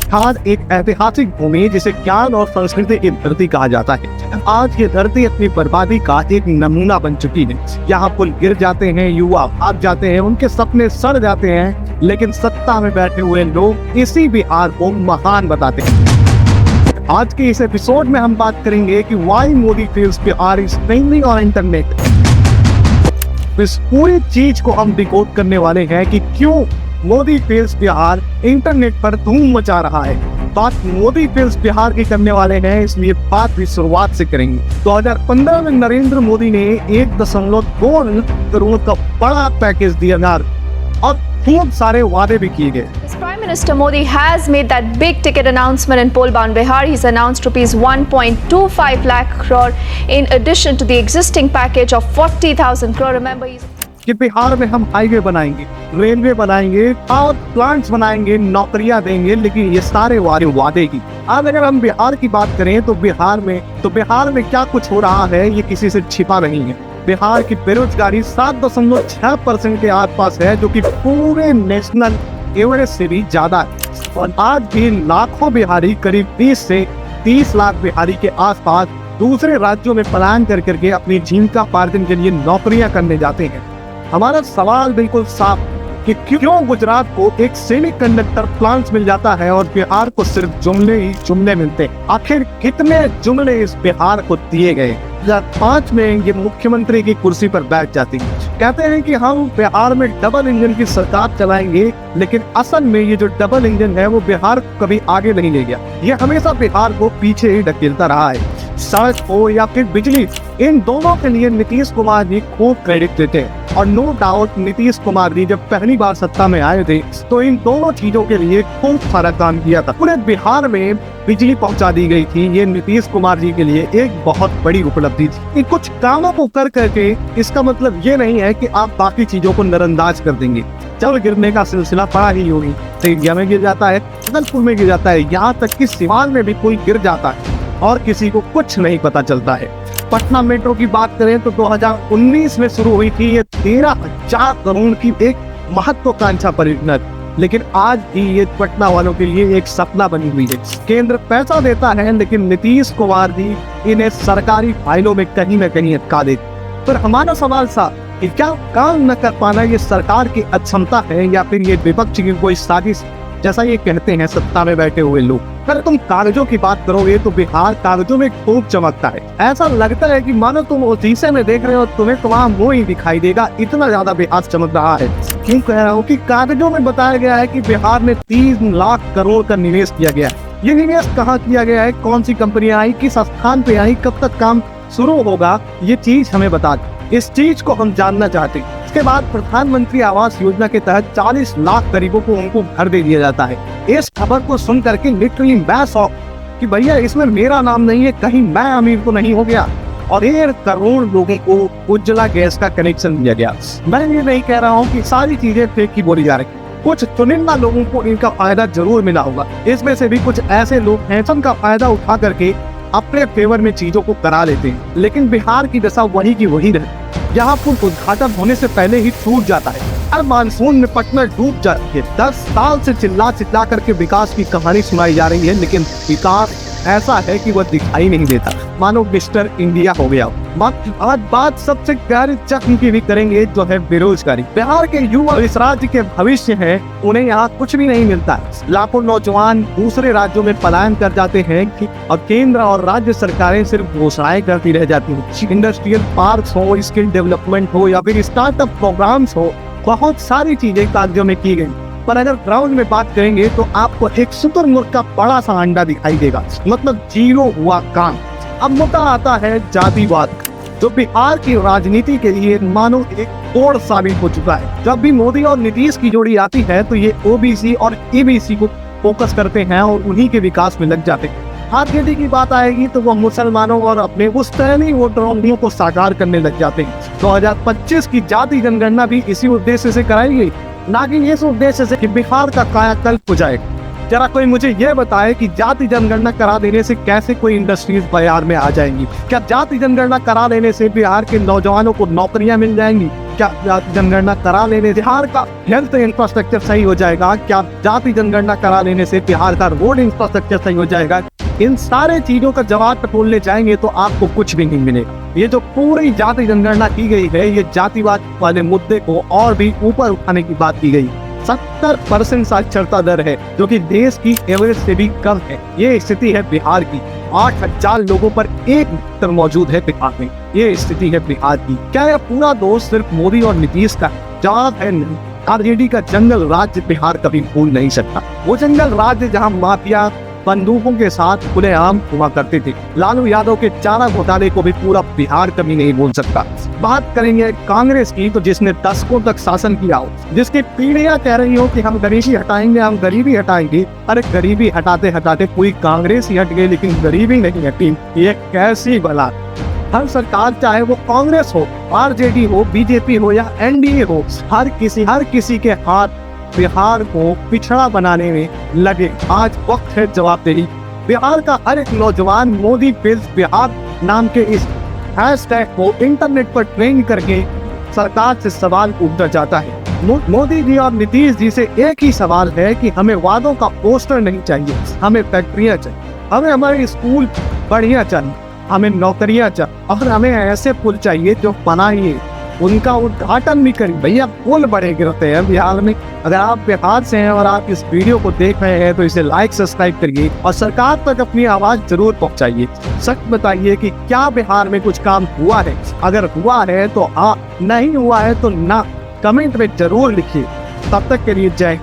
बिहार एक ऐतिहासिक भूमि जिसे ज्ञान और संस्कृति की धरती कहा जाता है। आज ये धरती अपनी बर्बादी का एक नमूना बन चुकी है। यहाँ पुल गिर जाते हैं, युवा भाग जाते हैं, उनके सपने सड़ जाते हैं, लेकिन सत्ता में बैठे हुए लोग इसी बिहार को महान बताते हैं। आज के इस एपिसोड में हम बात करेंगे कि why Modi fails Bihar is trending on internet. इस पूरी चीज को हम डिकोड करने वाले हैं कि क्यों मोदी फेल्स बिहार इंटरनेट पर धूम मचा रहा है। बात मोदी फेल्स बिहार की करने वाले हैं, इसलिए बात भी शुरुआत से करेंगे। 2015 में नरेंद्र मोदी ने 1.2 करोड़ का बड़ा पैकेज दिया और खूब सारे वादे भी किए गए। Prime Minister Modi has made that big ticket announcement in poll-bound Bihar. He's announced rupees 1.25 lakh crore in addition to the existing package of 40,000 crore. Remember, he's कि बिहार में हम हाईवे बनाएंगे, रेलवे बनाएंगे, पावर प्लांट्स बनाएंगे, नौकरियां देंगे, लेकिन ये सारे वादे की। आज अगर हम बिहार की बात करें तो बिहार में क्या कुछ हो रहा है ये किसी से छिपा नहीं है। बिहार की बेरोजगारी 7.6% के आसपास है, जो कि पूरे नेशनल एवरेज से भी ज्यादा है। और आज भी लाखों बिहारी, करीब 20 से 30 लाख बिहारी के आसपास दूसरे राज्यों में पलायन करके अपनी जीविकोपार्जन के लिए नौकरियां करने जाते हैं। हमारा सवाल बिल्कुल साफ कि क्यों गुजरात को एक सेमीकंडक्टर प्लांट मिल जाता है और बिहार को सिर्फ जुमले मिलते हैं। आखिर कितने जुमले इस बिहार को दिए गए। 2005 में ये मुख्यमंत्री की कुर्सी पर बैठ जाती है, कहते हैं कि हम बिहार में डबल इंजन की सरकार चलाएंगे, लेकिन असल में ये जो डबल इंजन है वो बिहार को कभी आगे नहीं ले गया। ये हमेशा बिहार को पीछे ही ढकेलता रहा है। सड़क हो या फिर बिजली, इन दोनों के लिए नीतीश कुमार जी खूब क्रेडिट देते हैं। और नो डाउट नीतीश कुमार जी जब पहली बार सत्ता में आए थे तो इन दोनों चीजों के लिए खूब सारा काम किया था। पूरे बिहार में बिजली पहुंचा दी गई थी। ये नीतीश कुमार जी के लिए एक बहुत बड़ी उपलब्धि थी। इन कुछ कामों को करके इसका मतलब ये नहीं है कि आप बाकी चीजों को नजरअंदाज कर देंगे। जब गिरने का सिलसिला पड़ा ही होगी, इंडिया में गिर जाता है, जबलपुर में गिर जाता है, यहाँ तक कि सिवान में भी कोई गिर जाता है और किसी को कुछ नहीं पता चलता है। पटना मेट्रो की बात करें तो 2019 में शुरू हुई थी ये 13,000 करोड़ की एक महत्वाकांक्षा परियोजना, लेकिन आज भी ये पटना वालों के लिए एक सपना बनी हुई है। केंद्र पैसा देता है, लेकिन नीतीश कुमार जी इन्हें सरकारी फाइलों में कहीं न कहीं अटका देते। पर हमारा सवाल था कि क्या काम न कर पाना ये सरकार की अक्षमता है या फिर ये विपक्ष की कोई साजिश, जैसा ये कहते हैं सत्ता में बैठे हुए लोग। अगर तुम कागजों की बात करोगे तो बिहार कागजों में खूब चमकता है। ऐसा लगता है कि मानो तुम उस शीशे में देख रहे हो, तुम्हें वहाँ मुंह ही दिखाई देगा, इतना ज्यादा बिहार चमक रहा है। क्यों कह रहा हूँ कि कागजों में बताया गया है कि बिहार में 3 लाख करोड़ का निवेश किया गया है। ये निवेश कहाँ किया गया है, कौन सी कंपनियां आई, किस स्थान पे आई, कब तक काम शुरू होगा, ये चीज हमें बता दे। इस चीज को हम जानना चाहते हैं। इसके बाद प्रधानमंत्री आवास योजना के तहत 40 लाख गरीबों को उनको घर दे दिया जाता है। इस खबर को सुन करके लिटरली मैं शॉक कि भैया इसमें मेरा नाम नहीं है, कहीं मैं अमीर तो नहीं हो गया। और 1 करोड़ लोगों को उज्ज्वला गैस का कनेक्शन दिया गया। मैं ये नहीं कह रहा हूँ कि सारी चीजें फेक की बोली जा रही, कुछ चुनिंदा लोगों को इनका फायदा जरूर मिला होगा। इसमें से भी कुछ ऐसे लोग हैं जिनका फायदा उठा करके अपने फेवर में चीजों को करा लेते हैं। लेकिन बिहार की दशा वही की वही रहे। यहाँ पुल उद्घाटन होने से पहले ही टूट जाता है। हर मानसून में पटना डूब जाती है। 10 साल से चिल्ला करके विकास की कहानी सुनाई जा रही है, लेकिन विकास ऐसा है कि वह दिखाई नहीं देता, मानो मिस्टर इंडिया हो गया। आज बात सबसे गहरी जख्म की भी करेंगे, जो है बेरोजगारी। बिहार के युवा इस राज्य के भविष्य हैं, उन्हें यहाँ कुछ भी नहीं मिलता है। लाखों नौजवान दूसरे राज्यों में पलायन कर जाते हैं और केंद्र और राज्य सरकारें सिर्फ घोषणाएं करती रह जाती हैं। इंडस्ट्रियल पार्क हो, स्किल डेवलपमेंट हो या फिर स्टार्टअप प्रोग्राम्स हो, बहुत सारी चीजें कागजों में की गई। पर अगर ग्राउंड में बात करेंगे तो आपको एक शुतुरमुर्ग का बड़ा सा अंडा दिखाई देगा, मतलब जीरो हुआ काम। अब मुद्दा आता है जातिवाद, जो बिहार की राजनीति के लिए मानो एक तोड़ साबित हो चुका है। जब भी मोदी और नीतीश की जोड़ी आती है तो ये ओबीसी और ईबीसी को फोकस करते हैं और उन्हीं के विकास में लग जाते हैं। आरजेडी की बात आएगी तो वो मुसलमानों और अपने पुश्तैनी वोटरों को साकार करने लग जाते हैं। 2025 की जाति जनगणना भी इसी उद्देश्य से कराई गई, ना कि इस उद्देश्य से कि बिहार का कायाकल्प हो जाएगा। जरा कोई मुझे यह बताए कि जाति जनगणना करा देने से कैसे कोई इंडस्ट्रीज बिहार में आ जाएंगी? क्या जाति जनगणना करा देने से बिहार के नौजवानों को नौकरियां मिल जाएंगी? क्या जाति जनगणना करा लेने से बिहार का हेल्थ इंफ्रास्ट्रक्चर सही हो जाएगा? क्या जाति जनगणना करा लेने से बिहार का रोड इंफ्रास्ट्रक्चर सही हो जाएगा? इन सारे चीजों का जवाब टटोलने जाएंगे तो आपको कुछ भी नहीं मिलेगा। ये जो पूरी जाति जनगणना की गई है, ये जातिवाद वाले मुद्दे को और भी ऊपर उठाने की बात की गई। 70% साक्षरता दर है, जो कि देश की एवरेज से भी कम है। ये स्थिति है बिहार की। 8,000 लोगों पर एक डॉक्टर मौजूद है बिहार में। ये स्थिति है बिहार की। क्या यह पूरा दोष सिर्फ मोदी और नीतीश का? जवाब है नहीं। आरजेडी का जंगल राज्य बिहार कभी भूल नहीं सकता। वो जंगल राज्य जहाँ माफिया बंदूकों के साथ खुलेआम हुआ करते थे। लालू यादव के चारा घोटाले को भी पूरा बिहार कभी नहीं भूल सकता। बात करेंगे कांग्रेस की, तो जिसने दशकों तक शासन किया हो, जिसकी पीढ़ियां कह रही हो कि हम गरीबी हटाएंगे, हम गरीबी हटाएंगे। अरे गरीबी हटाते हटाते पूरी कांग्रेस ही हट गई, लेकिन गरीबी नहीं हटी। ये कैसी बला? हर सरकार, चाहे वो कांग्रेस हो, आरजेडी हो, बीजेपी हो या एनडीए हो, हर किसी के हाथ बिहार को पिछड़ा बनाने में लगे। आज वक्त है जवाबदेही। बिहार का हर एक नौजवान मोदी बिल्स बिहार नाम के इस हैशटैग को इंटरनेट पर ट्रेंड करके सरकार से सवाल पूछता जाता है। मोदी जी और नीतीश जी से एक ही सवाल है कि हमें वादों का पोस्टर नहीं चाहिए, हमें फैक्ट्रियां चाहिए, हमें हमारे स्कूल बढ़िया चाहिए, हमें नौकरियां चाहिए, और हमें ऐसे पुल चाहिए जो बनाइए, उनका उद्घाटन भी करें। भैया पुल बड़े गिरते हैं बिहार में। अगर आप बिहार से हैं और आप इस वीडियो को देख रहे हैं तो इसे लाइक सब्सक्राइब करिए और सरकार तक अपनी आवाज जरूर पहुंचाइए। सच बताइए कि क्या बिहार में कुछ काम हुआ है? अगर हुआ है तो हाँ, नहीं हुआ है तो ना। कमेंट में जरूर लिखिए। तब तक के लिए जय हिंद।